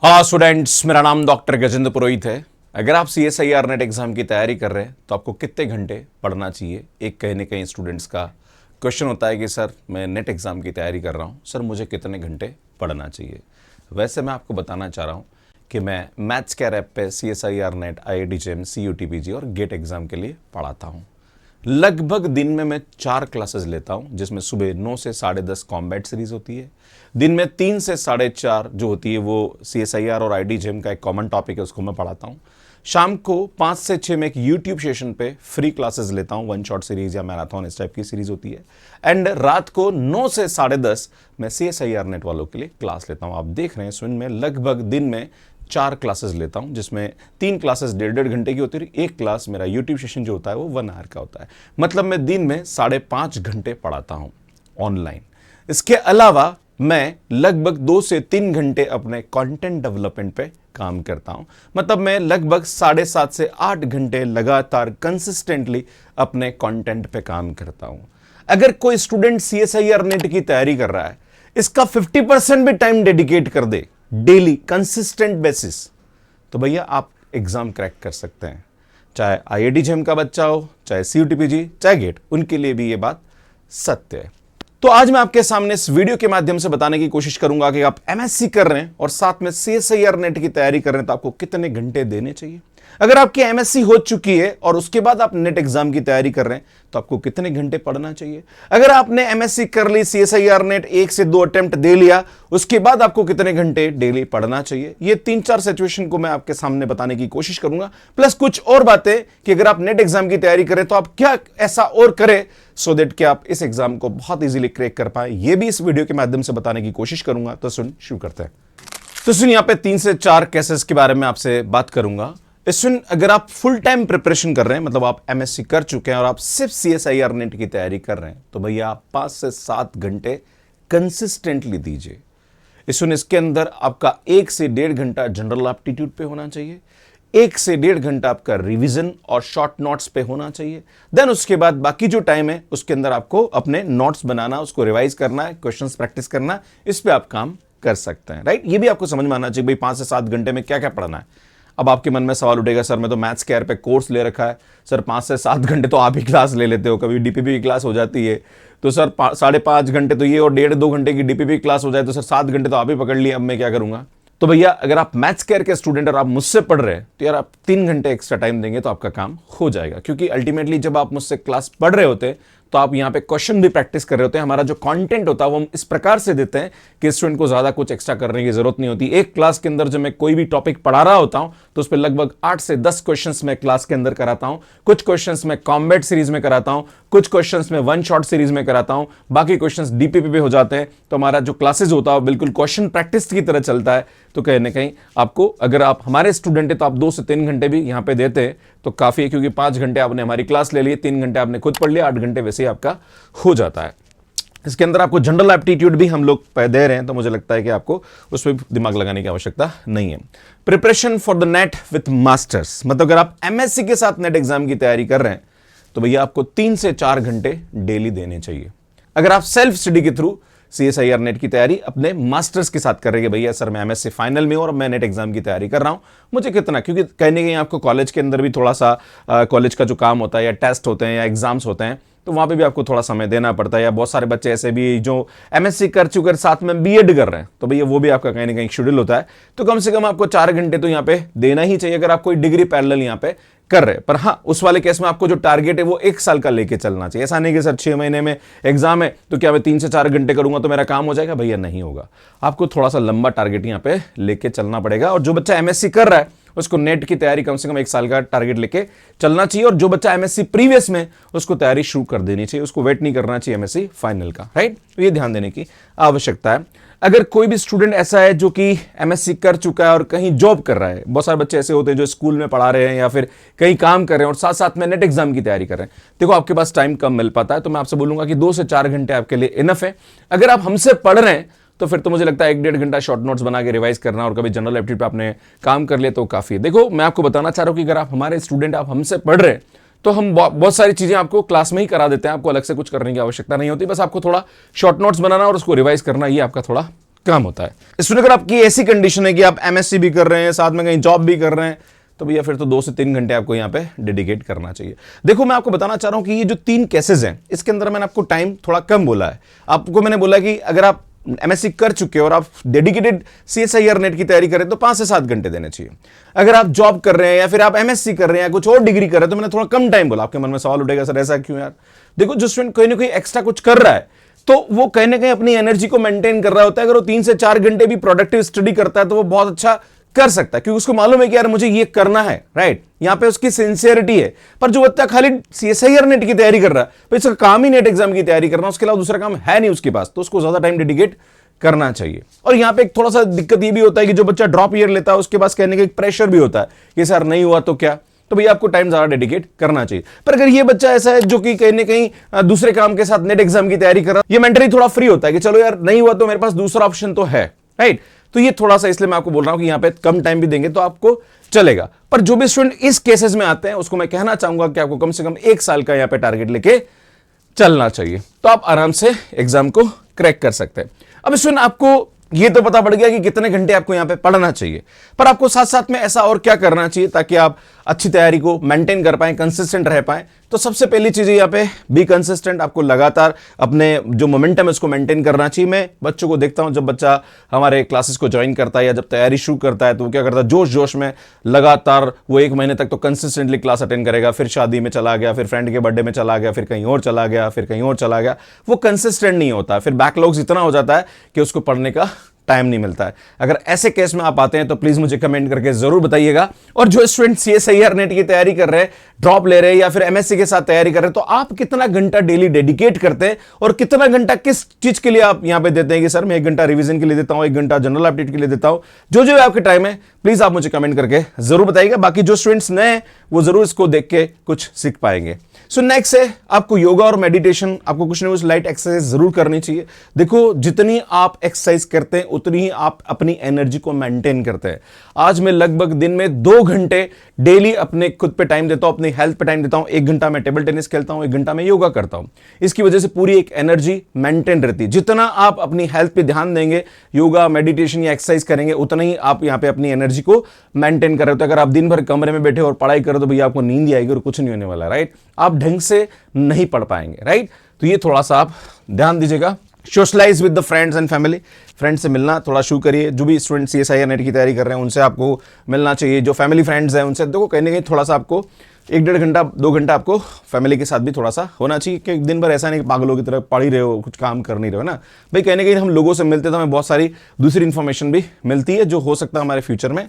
हाँ स्टूडेंट्स, मेरा नाम डॉक्टर गजेंद्र पुरोहित है। अगर आप CSIR नेट एग्जाम की तैयारी कर रहे हैं तो आपको कितने घंटे पढ़ना चाहिए। एक कहीं ना कहीं स्टूडेंट्स का क्वेश्चन होता है कि सर मैं नेट एग्जाम की तैयारी कर रहा हूँ, सर मुझे कितने घंटे पढ़ना चाहिए। वैसे मैं आपको बताना चाह रहा हूँ कि मैं मैथ्स केयर ऐप पे CSIR net, IIT JEM, CUTPG और गेट एग्जाम के लिए पढ़ाता हूँ। लगभग दिन में मैं 4 क्लासेस लेता हूं, जिसमें सुबह 9 से 10:30 कॉम्बैट सीरीज होती है। दिन में 3 से 4:30 जो होती है वो CSIR और IIT JEM का एक कॉमन टॉपिक है, उसको मैं पढ़ाता हूं। शाम को 5 से 6 में एक यूट्यूब सेशन पे फ्री क्लासेस लेता हूं, वन शॉट सीरीज या मैराथन इस टाइप की सीरीज होती है। एंड रात को 9 से 10:30 मैं CSIR नेट वालों के लिए क्लास लेता हूं। आप देख रहे हैं स्विन में लगभग दिन में 4 क्लासेस लेता हूं, जिसमें 3 क्लासेस 1.5 घंटे की होती है, एक क्लास मेरा यूट्यूब सेशन जो होता है वो 1 आवर का होता है। मतलब मैं दिन में 5.5 घंटे पढ़ाता हूं ऑनलाइन। इसके अलावा मैं लगभग 2 से 3 घंटे अपने कंटेंट डेवलपमेंट पे काम करता हूं। मतलब मैं लगभग 7.5 से 8 घंटे लगातार कंसिस्टेंटली अपने कंटेंट पे काम करता हूं। अगर कोई स्टूडेंट CSIR नेट की तैयारी कर रहा है, इसका 50% भी टाइम डेडिकेट कर दे डेली कंसिस्टेंट बेसिस, तो भैया आप एग्जाम क्रैक कर सकते हैं। चाहे IIT JEM का बच्चा हो, चाहे CUTPG, चाहे गेट, उनके लिए भी ये बात सत्य है। तो आज मैं आपके सामने इस वीडियो के माध्यम से बताने की कोशिश करूंगा कि आप MSc कर रहे हैं और साथ में CSIR नेट की तैयारी कर रहे हैं तो आपको कितने घंटे देने चाहिए। अगर आपकी MSc हो चुकी है और उसके बाद आप नेट एग्जाम की तैयारी कर रहे हैं तो आपको कितने घंटे पढ़ना चाहिए। अगर आपने MSc कर ली, CSIR नेट 1 से 2 अटेम्प्ट दे लिया, उसके बाद आपको कितने घंटे डेली पढ़ना चाहिए। ये 3-4 सिचुएशन को मैं आपके सामने बताने की कोशिश करूंगा, प्लस कुछ और बातें कि अगर आप नेट एग्जाम की तैयारी करें तो आप क्या ऐसा और करें सो दैट कि आप इस एग्जाम को बहुत इजीली क्रैक कर पाए। ये भी इस वीडियो के माध्यम से बताने की कोशिश करूंगा। तो सुन शुरू करते हैं। तो सुन, यहां पे 3 से 4 केसेस के बारे में आपसे बात करूंगा। इसमें अगर आप फुल टाइम प्रिपरेशन कर रहे हैं, मतलब आप MSc कर चुके हैं और आप सिर्फ CSIR नेट की तैयारी कर रहे हैं, तो भैया आप 5 से 7 घंटे कंसिस्टेंटली दीजिए। इसके अंदर आपका 1 से 1.5 घंटा जनरल एप्टीट्यूड पे होना चाहिए, 1 से 1.5 घंटा आपका रिवीजन और शॉर्ट नोट्स पे होना चाहिए। देन उसके बाद बाकी जो टाइम है उसके अंदर आपको अपने नोट्स बनाना, उसको रिवाइज करना है, क्वेश्चंस प्रैक्टिस करना, इस पे आप काम कर सकते हैं। राइट, ये भी आपको समझ में आना चाहिए भाई 5 से 7 घंटे में क्या क्या पढ़ना है। अब आपके मन में सवाल उठेगा, सर मैं तो मैथ्स केयर पे कोर्स ले रखा है, सर 5 से 7 घंटे तो आप ही क्लास ले लेते हो, कभी DPP की क्लास हो जाती है तो सर 5.5 घंटे तो ये और 1.5-2 घंटे की DPP क्लास हो जाए तो सर 7 घंटे तो आप ही पकड़ लिए, अब मैं क्या करूंगा। तो भैया अगर आप मैथ्स केयर के स्टूडेंट और आप मुझसे पढ़ रहे हैं तो यार आप 3 घंटे एक्स्ट्रा टाइम देंगे तो आपका काम हो जाएगा, क्योंकि अल्टीमेटली जब आप मुझसे क्लास पढ़ रहे होते हैं तो आप यहाँ पे क्वेश्चन भी प्रैक्टिस कर रहे होते हैं। हमारा जो कंटेंट होता है वो हम इस प्रकार से देते हैं कि स्टूडेंट को ज्यादा कुछ एक्स्ट्रा करने की जरूरत नहीं होती। एक क्लास के अंदर जब मैं कोई भी टॉपिक पढ़ा रहा होता हूं तो उस पर लगभग 8 से 10 क्वेश्चंस मैं क्लास के अंदर कराता हूं। कुछ क्वेश्चंस मैं कॉम्बैट सीरीज में कराता हूं, कुछ क्वेश्चंस मैं वन शॉट सीरीज में कराता हूं, बाकी क्वेश्चंस DPP पे हो जाते हैं। तो हमारा जो क्लासेज होता है बिल्कुल क्वेश्चन प्रैक्टिस की तरह चलता है। तो कहीं ना कहीं आपको, अगर आप हमारे स्टूडेंट है तो आप 2 से 3 घंटे भी यहाँ पे देते हैं तो काफी है, क्योंकि 5 घंटे आपने हमारी क्लास ले लिए, 3 घंटे आपने खुद पढ़ लिया, 8 घंटे वैसे ही आपका हो जाता है। इसके अंदर आपको जनरल एप्टीट्यूड भी हम लोग दे रहे हैं, तो मुझे लगता है कि आपको उस पर दिमाग लगाने की आवश्यकता नहीं है। Preparation for the net with masters, मतलब अगर आप MSc के साथ नेट एग्जाम की तैयारी कर रहे हैं तो भैया आपको 3 से 4 घंटे डेली देने चाहिए। अगर आप सेल्फ स्टडी के थ्रू CSIR नेट की तैयारी अपने मास्टर्स के साथ कर रहे हैं, भैया सर मैं MSc फाइनल में और मैं नेट एग्जाम की तैयारी कर रहा हूं, मुझे कितना, क्योंकि कहने के आपको कॉलेज के अंदर भी थोड़ा सा कॉलेज का जो काम होता है या टेस्ट होते हैं या एग्जाम्स होते हैं तो वहां पे भी आपको थोड़ा समय देना पड़ता है। या बहुत सारे बच्चे ऐसे भी जो MSc कर चुके साथ में B.Ed कर रहे हैं तो भैया वो भी आपका कहीं ना कहीं शेड्यूल होता है। तो कम से कम आपको 4 घंटे तो यहाँ पे देना ही चाहिए अगर आप कोई डिग्री पैरेलल यहाँ पे कर रहे हैं। पर हाँ, उस वाले केस में आपको जो टारगेट है वो 1 साल का लेके चलना चाहिए। ऐसा नहीं कि सर 6 महीने में एग्जाम है तो क्या मैं 3 से 4 घंटे करूंगा तो मेरा काम हो जाएगा, भैया नहीं होगा। आपको थोड़ा सा लंबा टारगेट यहाँ पे लेके चलना पड़ेगा। और जो बच्चा MSc कर रहा है उसको नेट की तैयारी कम से कम 1 साल का टारगेट लेके चलना चाहिए। और जो बच्चा MSc प्रीवियस में, उसको तैयारी शुरू कर देनी चाहिए, उसको वेट नहीं करना चाहिए MSc फाइनल का। राइट, तो ये ध्यान देने की आवश्यकता है। अगर कोई भी स्टूडेंट ऐसा है जो कि MSc कर चुका है और कहीं जॉब कर रहा है, बहुत सारे बच्चे ऐसे होते हैं जो स्कूल में पढ़ा रहे हैं या फिर कहीं काम कर रहे हैं और साथ साथ में नेट एग्जाम की तैयारी कर रहे हैं, देखो आपके पास टाइम कम मिल पाता है, तो मैं आपसे बोलूंगा कि 2 से 4 घंटे आपके लिए इनफ है। अगर आप हमसे पढ़ रहे हैं तो फिर तो मुझे लगता है 1-1.5 घंटा शॉर्ट नोट्स बना के रिवाइज करना और कभी जनरल एप्टीट्यूड पे आपने काम कर लिया तो काफी है। देखो मैं आपको बताना चाह रहा हूं कि अगर आप हमारे स्टूडेंट, आप हमसे पढ़ रहे हैं तो हम बहुत सारी चीजें आपको क्लास में ही करा देते हैं, आपको अलग से कुछ करने की आवश्यकता नहीं होती, बस आपको थोड़ा शॉर्ट नोट्स बनाना और उसको रिवाइज करना, ये आपका थोड़ा काम होता है। इसमें अगर आपकी ऐसी कंडीशन है कि आप एमएससी भी कर रहे हैं, साथ में कहीं जॉब भी कर रहे हैं, तो भैया फिर तो 2 से 3 घंटे आपको यहाँ पे डेडिकेट करना चाहिए। देखो मैं आपको बताना चाह रहा हूं कि ये जो 3 केसेस हैं, इसके अंदर मैंने आपको टाइम थोड़ा कम बोला है। आपको मैंने बोला कि अगर आप एमएससी कर चुके हो और आप डेडिकेटेड सीएसआईआर नेट की तैयारी करें तो 5 से 7 घंटे देने चाहिए। अगर आप जॉब कर रहे हैं या फिर आप एमएससी कर रहे हैं, कुछ और डिग्री कर रहे हैं, तो मैंने थोड़ा कम टाइम बोला। आपके मन में सवाल उठेगा, सर ऐसा क्यों यार? देखो, जो स्टूडेंट कहीं ना कहीं एक्स्ट्रा कुछ कर रहा है तो वो कहीं ना कहीं अपनी एनर्जी को मेंटेन कर रहा होता है। अगर वो 3 से 4 घंटे भी प्रोडक्टिव स्टडी करता है तो वो बहुत अच्छा कर सकता है, क्योंकि उसको मालूम है कि यार मुझे ये करना है, राइट? यहां पे उसकी सिंसियरिटी है। पर जो बच्चा खाली सीएसआईआर नेट की तैयारी कर रहा है, तो इसका काम ही नेट एग्जाम की तैयारी करना, उसके अलावा दूसरा काम है नहीं उसके पास, तो उसको ज्यादा टाइम डेडिकेट करना चाहिए। और यहां पे एक थोड़ा सा दिक्कत ये भी होता है कि जो बच्चा ड्रॉप ईयर लेता है उसके पास कहने का एक प्रेशर भी होता है कि सर नहीं हुआ तो क्या, तो भैया आपको टाइम ज्यादा डेडिकेट करना चाहिए। पर अगर ये बच्चा ऐसा है जो कि कहीं ना कहीं दूसरे काम के साथ नेट एग्जाम की तैयारी कर रहा है, ये मेंटली थोड़ा फ्री होता है कि चलो यार नहीं हुआ तो मेरे पास दूसरा ऑप्शन तो है, राइट? तो ये थोड़ा सा इसलिए मैं आपको बोल रहा हूं कि यहां पे कम टाइम भी देंगे तो आपको चलेगा। पर जो भी स्टूडेंट इस केसेस में आते हैं उसको मैं कहना चाहूंगा कि आपको कम से कम 1 साल का यहां पे टारगेट लेके चलना चाहिए, तो आप आराम से एग्जाम को क्रैक कर सकते हैं। अब स्टूडेंट आपको ये तो पता पड़ गया कि कितने घंटे आपको यहां पे पढ़ना चाहिए, पर आपको साथ साथ में ऐसा और क्या करना चाहिए ताकि आप अच्छी तैयारी को मेंटेन कर पाएं, कंसिस्टेंट रह पाएं। तो सबसे पहली चीज यहां पे बी कंसिस्टेंट। आपको लगातार अपने जो मोमेंटम है उसको मेंटेन करना चाहिए। मैं बच्चों को देखता हूं, जब बच्चा हमारे क्लासेस को ज्वाइन करता है या जब तैयारी शुरू करता है तो वो क्या करता है, जोश जोश में लगातार वो 1 महीने तक तो कंसिस्टेंटली क्लास अटेंड करेगा, फिर शादी में चला गया, फिर फ्रेंड के बर्थडे में चला गया, फिर कहीं और चला गया, फिर कहीं और चला गया। वो कंसिस्टेंट नहीं होता, फिर बैकलॉग्स इतना हो जाता है कि उसको पढ़ने का टाइम नहीं मिलता है। अगर ऐसे केस में आप आते हैं तो प्लीज मुझे कमेंट करके जरूर बताइएगा। और जो स्टूडेंट सीएसआईआर नेट की तैयारी कर रहे हैं, ड्रॉप ले रहे हैं या फिर एमएससी के साथ तैयारी कर रहे हैं, तो आप कितना घंटा डेली डेडिकेट करते हैं और कितना घंटा किस चीज के लिए आप यहां पे देते हैं कि सर मैं 1 घंटा रिवीजन के लिए देता हूं, 1 घंटा जनरल एप्टीट्यूड के लिए देता हूं। जो जो आपके टाइम है प्लीज आप मुझे कमेंट करके जरूर बताइएगा। बाकी जो स्टूडेंट्स नए हैं वो जरूर इसको देख के कुछ सीख पाएंगे। सो नेक्स्ट है आपको योगा और मेडिटेशन, आपको कुछ ना कुछ लाइट एक्सरसाइज जरूर करनी चाहिए। देखो, जितनी आप एक्सरसाइज करते हैं उतनी ही आप अपनी एनर्जी को मेंटेन करते हैं। आज मैं लगभग दिन में 2 घंटे डेली अपने खुद पे टाइम देता हूं, अपनी हेल्थ पे टाइम देता हूं। 1 घंटा मैं टेबल टेनिस खेलता हूं, 1 घंटा मैं योगा करता हूं। इसकी वजह से पूरी एक एनर्जी मेंटेन रहती है। जितना आप अपनी हेल्थ पे ध्यान देंगे, योगा मेडिटेशन या एक्सरसाइज करेंगे, उतना ही आप यहां पे अपनी एनर्जी को मेंटेन कर रहे हो। तो अगर आप दिन भर कमरे में बैठे और पढ़ाई करो तो भैया आपको नींद ही आएगी और कुछ नहीं होने वाला, राइट? आप ढंग से नहीं पढ़ पाएंगे, राइट? तो ये थोड़ा सा आप ध्यान दीजिएगा। Socialize with the friends and family, friend से मिलना थोड़ा शुरू करिए। जो भी स्टूडेंट सीएसआईआर नेट की तैयारी कर रहे हैं उनसे आपको मिलना चाहिए। जो फैमिली फ्रेंड्स हैं उनसे देखो कहीं ना कहीं थोड़ा सा आपको 1-1.5 घंटा 2 घंटा आपको फैमिली के साथ भी थोड़ा सा होना चाहिए कि दिन भर ऐसा नहीं कि पागलों की तरह पढ़ ही रहे हो, कुछ काम कर नहीं रहे हो ना भाई। कहीं ना कहीं हम लोगों से मिलते तो हमें बहुत सारी दूसरी इंफॉर्मेशन भी मिलती है जो हो सकता है हमारे फ्यूचर में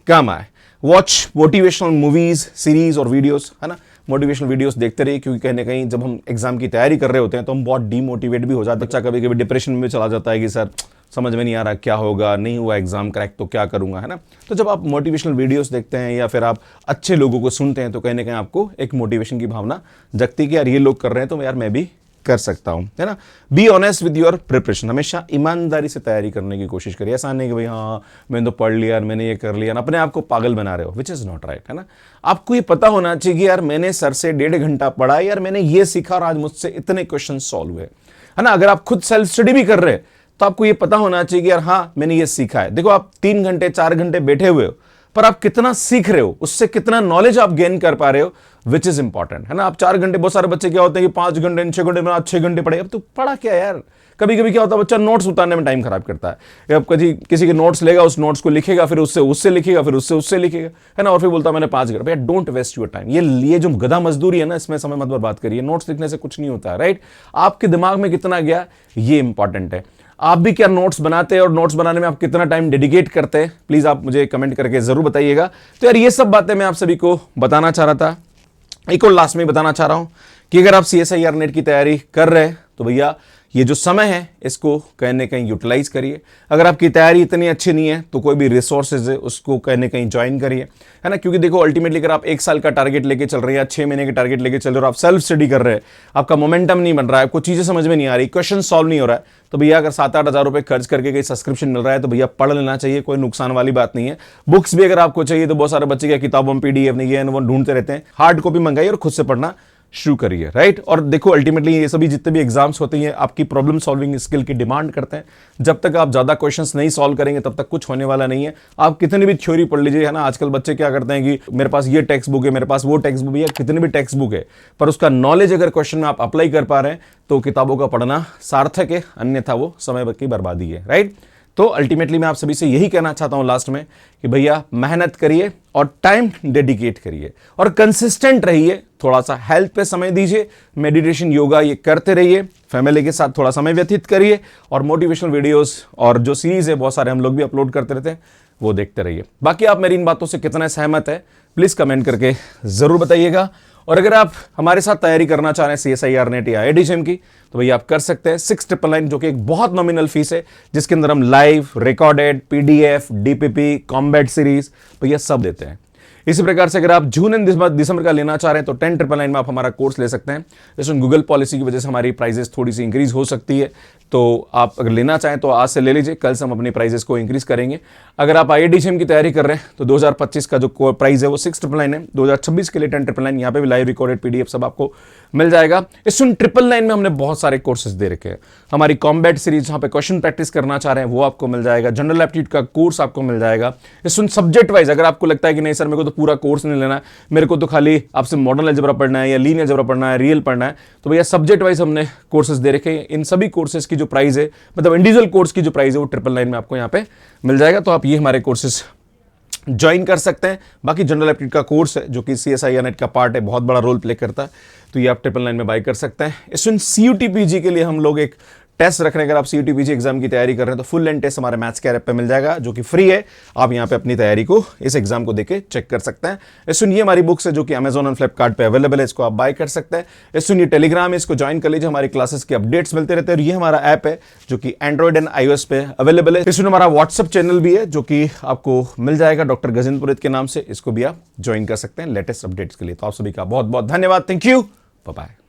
काम आए। वॉच मोटिवेशनल मूवीज, सीरीज और वीडियोस, है ना? मोटिवेशनल वीडियोस देखते रहिए, क्योंकि कहीं ना कहीं जब हम एग्जाम की तैयारी कर रहे होते हैं तो हम बहुत डीमोटिवेट भी हो जाते हैं। बच्चा कभी कभी डिप्रेशन में भी चला जाता है कि सर समझ में नहीं आ रहा क्या होगा, नहीं हुआ एग्जाम क्रैक तो क्या करूंगा, है ना? तो जब आप मोटिवेशनल वीडियोस देखते हैं या फिर आप अच्छे लोगों को सुनते हैं तो कहीं ना कहीं आपको एक मोटिवेशन की भावना जगती कि यार ये लोग कर रहे हैं तो यार मैं भी कर सकता हूं, है ना? Be honest with your preparation, हमेशा ईमानदारी से तैयारी करने की कोशिश करिए। ऐसा नहीं कि भाई हाँ मैंने तो पढ़ लिया, मैंने ये कर लिया, अपने आप को पागल बना रहे हो, विच इज नॉट राइट, है ना? आपको ये पता होना चाहिए कि यार मैंने सर से 1.5 घंटा पढ़ा, यार मैंने ये सीखा और आज मुझसे इतने क्वेश्चन सॉल्व हुए, है ना? अगर आप खुद सेल्फ स्टडी भी कर रहे हैं तो आपको ये पता होना चाहिए कि यार हाँ मैंने ये सीखा है। देखो, आप 3 घंटे 4 घंटे बैठे हुए हो पर आप कितना सीख रहे हो, उससे कितना नॉलेज आप गेन कर पा रहे हो, विच इज इंपॉर्टेंट, है ना? आप 4 घंटे, बहुत सारे बच्चे क्या होते हैं कि 5 घंटे 6 घंटे में 6 घंटे पढ़े। अब तो पढ़ा क्या यार? कभी कभी क्या होता है बच्चा नोट्स उतारने में टाइम खराब करता है। अब कभी किसी के नोट्स लेगा, उस नोट्स को लिखेगा, फिर उससे लिखेगा, फिर उससे लिखेगा, है ना? और फिर बोलता मैंने 5 घंटे। भैया डोंट वेस्ट योर टाइम। ये जो गधा मजदूरी है ना, इसमें समय मत बर्बाद करिए। नोट्स लिखने से कुछ नहीं होता है, राइट? आपके दिमाग में कितना गया ये इंपॉर्टेंट है। आप भी क्या नोट्स बनाते हैं और नोट्स बनाने में आप कितना टाइम डेडिकेट करते हैं, प्लीज आप मुझे कमेंट करके जरूर बताइएगा। तो यार ये सब बातें मैं आप सभी को बताना चाह रहा था। एक और लास्ट में बताना चाह रहा हूं कि अगर आप सीएसआईआर नेट की तैयारी कर रहे हैं तो भैया ये जो समय है इसको कहीं ना कहीं यूटिलाइज करिए। अगर आपकी तैयारी इतनी अच्छी नहीं है तो कोई भी रिसोर्सेज है उसको कहीं ना कहीं ज्वाइन करिए, है ना? क्योंकि देखो अल्टीमेटली अगर आप 1 साल का टारगेट लेके चल रहे हैं या 6 महीने के टारगेट लेके चल रहे हो और आप सेल्फ स्टडी कर रहे हैं, आपका मोमेंटम नहीं बन रहा है, आपको चीजें समझ में नहीं आ रही, क्वेश्चन सॉल्व नहीं हो रहा है, तो भैया अगर 7-8 हज़ार रुपए खर्च करके कहीं सब्सक्रिप्शन मिल रहा है तो भैया पढ़ लेना चाहिए, कोई नुकसान वाली बात नहीं है। बुक्स भी अगर आपको चाहिए तो बहुत सारे बच्चे क्या किताबों में PDF नहीं है वो ढूंढते रहते हैं। हार्ड कॉपी मंगाइए और खुद से पढ़ना शुरू करिए, राइट। और देखो अल्टीमेटली ये सभी जितने भी एग्जाम्स होते हैं आपकी प्रॉब्लम सॉल्विंग स्किल की डिमांड करते हैं। जब तक आप ज़्यादा क्वेश्चंस नहीं सॉल्व करेंगे तब तक कुछ होने वाला नहीं है। आप कितनी भी थ्योरी पढ़ लीजिए, है ना। आजकल बच्चे क्या करते हैं कि मेरे पास ये टेक्स्ट बुक है, मेरे पास वो टेक्स्ट बुक है, कितनी भी टेक्स्ट बुक है, पर उसका नॉलेज अगर क्वेश्चन में आप अप्लाई कर पा रहे हैं तो किताबों का पढ़ना सार्थक है, अन्यथा वो समय की बर्बादी है, राइट। तो अल्टीमेटली मैं आप सभी से यही कहना चाहता हूं लास्ट में कि भैया मेहनत करिए और टाइम डेडिकेट करिए और कंसिस्टेंट रहिए। थोड़ा सा हेल्थ पे समय दीजिए, मेडिटेशन योगा ये करते रहिए, फैमिली के साथ थोड़ा समय व्यतीत करिए और मोटिवेशनल वीडियोस और जो सीरीज है बहुत सारे हम लोग भी अपलोड करते रहते हैं वो देखते रहिए। बाकी आप मेरी इन बातों से कितना सहमत है प्लीज कमेंट करके जरूर बताइएगा। और अगर आप हमारे साथ तैयारी करना चाह रहे हैं CSIR नेट या IIT की, तो भैया आप कर सकते हैं 6999 जो कि एक बहुत नॉमिनल फीस है, जिसके अंदर हम live, recorded, PDF, DPP, combat series भैया सब देते हैं। इसी प्रकार से अगर आप जून एंड दिसंबर का लेना चाह रहे हैं तो 10,999 में आप हमारा कोर्स ले सकते हैं। जैसे गूगल पॉलिसी की वजह से हमारी प्राइजेस थोड़ी सी इंक्रीज हो सकती है, तो आप अगर लेना चाहें तो आज से ले लीजिए, कल से हम अपनी प्राइजेस को इंक्रीज करेंगे। अगर आप IIT की तैयारी कर रहे हैं तो 2025 का जो प्राइस है वो 6,999 है। 2026 के लिए 10,999, यहाँ पे भी लाइव, रिकॉर्डेड, PDF सब आपको मिल जाएगा। इस 999 में हमने बहुत सारे कोर्सेज दे रखे हैं। हमारी कॉम्बैट सीरीज जहाँ पे क्वेश्चन प्रैक्टिस करना चाह रहे हैं वो आपको मिल जाएगा। जनरल एप्टीट्यूड का कोर्स आपको मिल जाएगा। इस सब्जेक्ट वाइज अगर आपको लगता है कि नहीं सर मेरे को तो पूरा कोर्स नहीं लेना है, मेरे को तो खाली आपसे मॉडर्न अलजेब्रा पढ़ना है या लीनियर अलजेब्रा पढ़ना है, रियल पढ़ना है, तो भैया सब्जेक्ट वाइज हमने कोर्सेज दे रखे हैं। इन सभी कोर्सेज की जो प्राइस है, मतलब इंडिविजुअल कोर्स की जो प्राइस है वो 999 में आपको यहाँ पे मिल जाएगा। तो आप ये हमारे कोर्सेज ज्वाइन कर सकते हैं। बाकी जनरल एप्टीट्यूड का कोर्स है जो कि CSIR नेट का पार्ट है, बहुत बड़ा रोल प्ले करता है, तो ये आप 999 में बाय कर सकते हैं। इसमें CUT-PG के लिए हम लोग एक टेस्ट रख रहे हैं। अगर आप CUT-PG एग्जाम की तैयारी कर रहे हैं तो फुल लेंथ टेस्ट हमारे मैथ्स के ऐप पे मिल जाएगा जो कि फ्री है। आप यहाँ पे अपनी तैयारी को, इस एग्जाम को देके चेक कर सकते हैं। इसमें ये हमारी बुक्स है जो कि Amazon और फ्लिपकार्ट पे अवेलेबल है, इसको आप बाय कर सकते हैं। इसमें ये टेलीग्राम है, इसको ज्वाइन कर लीजिए, हमारी क्लासेस के अपडेट्स मिलते रहते हैं। और ये हमारा ऐप है जो कि एंड्रॉइड एंड iOS पे अवेलेबल है। इसमें हमारा व्हाट्सएप चैनल भी है जो कि आपको मिल जाएगा डॉक्टर गजेंद्र पुरोहित के नाम से, इसको भी आप ज्वाइन कर सकते हैं लेटेस्ट अपडेट्स के लिए। तो आप सभी का बहुत बहुत धन्यवाद। Thank you, bye bye.